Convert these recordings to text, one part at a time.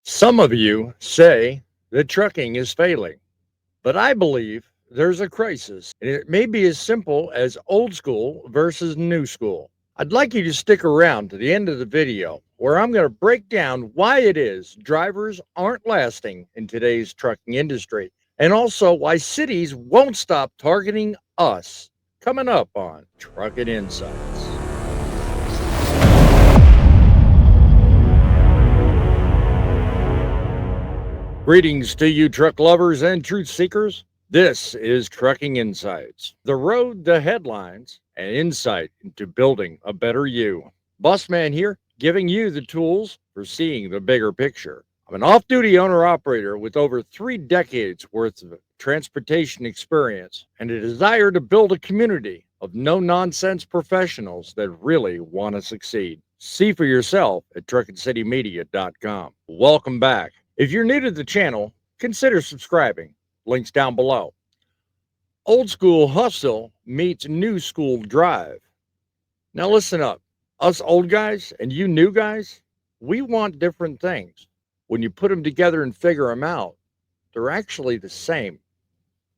Some of you say that trucking is failing, but I believe there's a crisis, and it may be as simple as old school versus new school. I'd like you to stick around to the end of the video where I'm going to break down why it is drivers aren't lasting in today's trucking industry, and also why cities won't stop targeting us. Coming up on Truckin' Insights. Greetings to you, truck lovers and truth seekers. This is Trucking Insights, the road to headlines and insight into building a better you. Bossman here, giving you the tools for seeing the bigger picture. I'm an off duty owner operator with over 3 decades worth of transportation experience and a desire to build a community of no nonsense professionals that really want to succeed. See for yourself at truckincitymedia.com. Welcome back. If you're new to the channel, consider subscribing. Links down below. Old school hustle meets new school drive. Now listen up. Us old guys and you new guys, we want different things. When you put them together and figure them out, they're actually the same.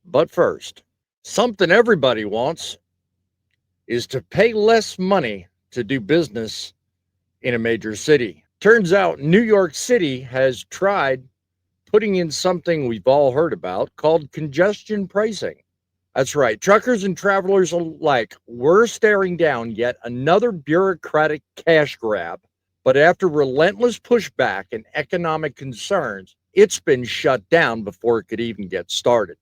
But first, something everybody wants is to pay less money to do business in a major city. Turns out New York City has tried putting in something we've all heard about called congestion pricing. That's right, truckers and travelers alike, we're staring down yet another bureaucratic cash grab. But after relentless pushback and economic concerns, it's been shut down before it could even get started.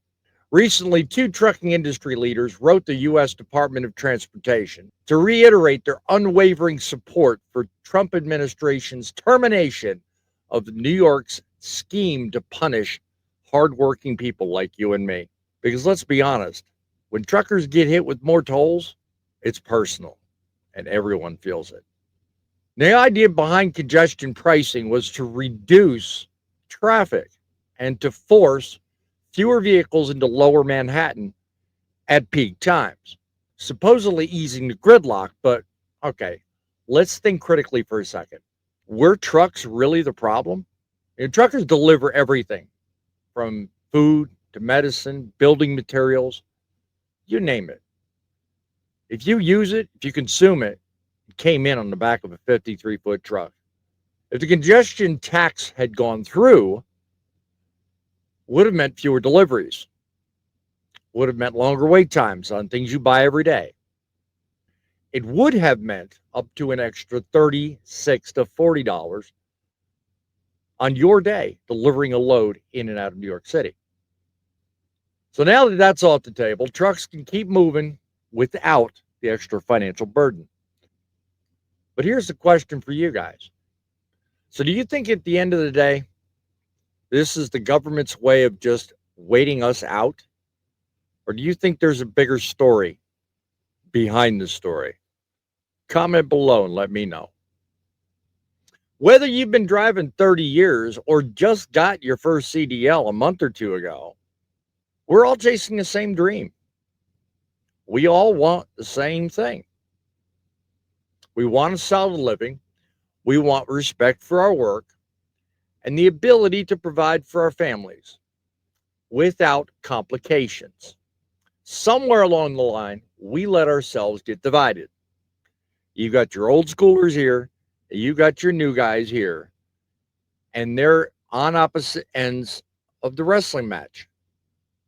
Recently, two trucking industry leaders wrote the U.S. Department of Transportation to reiterate their unwavering support for Trump administration's termination of New York's scheme to punish hardworking people like you and me. Because let's be honest, when truckers get hit with more tolls, it's personal and everyone feels it. The idea behind congestion pricing was to reduce traffic and to force fewer vehicles into lower Manhattan at peak times, supposedly easing the gridlock. But okay, let's think critically for a second. Were trucks really the problem? Truckers deliver everything from food to medicine, building materials, you name it. If you use it, if you consume it, it came in on the back of a 53-foot truck. If the congestion tax had gone through, would have meant fewer deliveries, would have meant longer wait times on things you buy every day. It would have meant up to an extra $36 to $40 on your day delivering a load in and out of New York City. So now that that's off the table, trucks can keep moving without the extra financial burden. But here's the question for you guys. So do you think at the end of the day, this is the government's way of just waiting us out? Or do you think there's a bigger story behind the story? Comment below and let me know. Whether you've been driving 30 years or just got your first CDL a month or two ago, we're all chasing the same dream. We all want the same thing. We want a solid living. We want respect for our work and the ability to provide for our families without complications. Somewhere along the line, we let ourselves get divided. You got your old schoolers here, you got your new guys here, and they're on opposite ends of the wrestling match.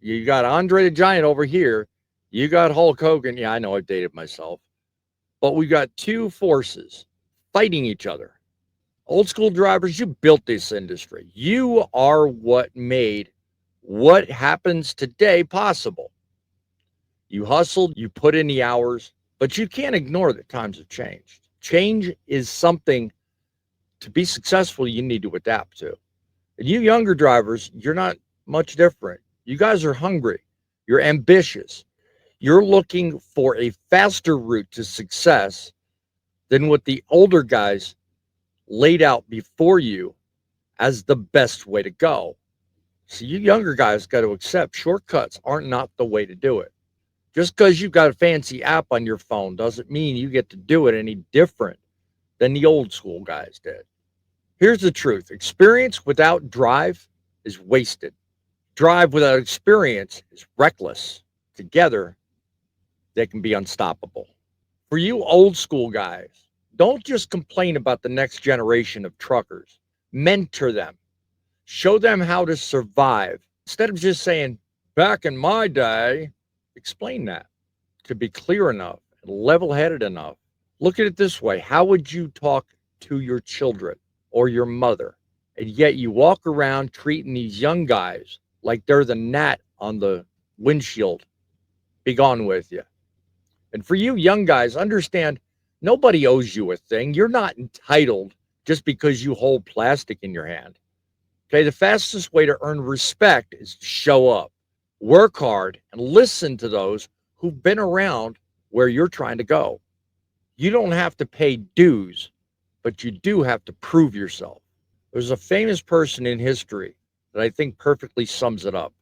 You got Andre the Giant over here, you got Hulk Hogan. Yeah, I know I've dated myself, but we got two forces fighting each other. Old school drivers, you built this industry. You are what made what happens today possible. You hustled, you put in the hours, but you can't ignore that times have changed. Change is something to be successful you need to adapt to. And you younger drivers, you're not much different. You guys are hungry. You're ambitious. You're looking for a faster route to success than what the older guys laid out before you as the best way to go. So you younger guys got to accept shortcuts aren't not the way to do it. Just because you've got a fancy app on your phone doesn't mean you get to do it any different than the old school guys did. Here's the truth: experience without drive is wasted. Drive without experience is reckless. Together, they can be unstoppable. For you old school guys, don't just complain about the next generation of truckers. Mentor them. Show them how to survive. Instead of just saying, back in my day, explain that to be clear enough and level headed enough. Look at it this way: how would you talk to your children or your mother? And yet you walk around treating these young guys like they're the gnat on the windshield. Be gone with you. And for you young guys, understand nobody owes you a thing. You're not entitled just because you hold plastic in your hand. Okay, the fastest way to earn respect is to show up, work hard, and listen to those who've been around where you're trying to go. You don't have to pay dues, but you do have to prove yourself. There's a famous person in history that I think perfectly sums it up.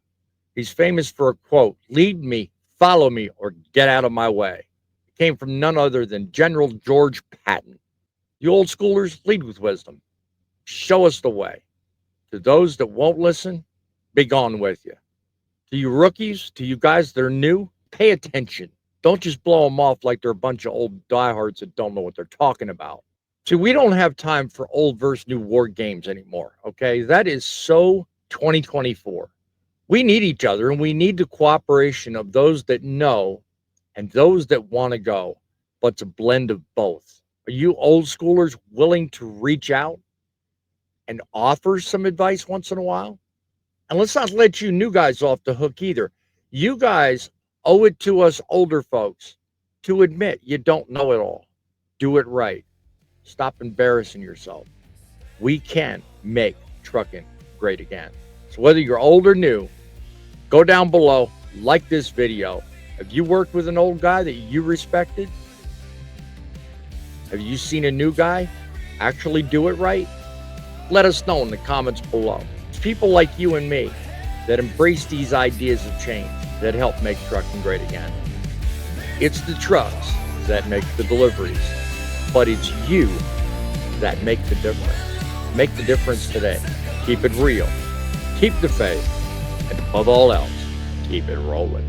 He's famous for a quote: lead me, follow me, or get out of my way. It came from none other than General George Patton. You old schoolers, lead with wisdom. Show us the way. To those that won't listen, be gone with you. To you rookies, to you guys that are new, pay attention. Don't just blow them off like they're a bunch of old diehards that don't know what they're talking about. See, we don't have time for old versus new war games anymore, okay? That is so 2024. We need each other, and we need the cooperation of those that know and those that want to go, but it's a blend of both. Are you old schoolers willing to reach out and offer some advice once in a while? And let's not let you new guys off the hook either. You guys owe it to us older folks to admit you don't know it all. Do it right. Stop embarrassing yourself. We can make trucking great again. So whether you're old or new, go down below, like this video. Have you worked with an old guy that you respected? Have you seen a new guy actually do it right? Let us know in the comments below. It's people like you and me that embrace these ideas of change that help make trucking great again. It's the trucks that make the deliveries, but it's you that make the difference. Make the difference today. Keep it real. Keep the faith. And above all else, keep it rolling.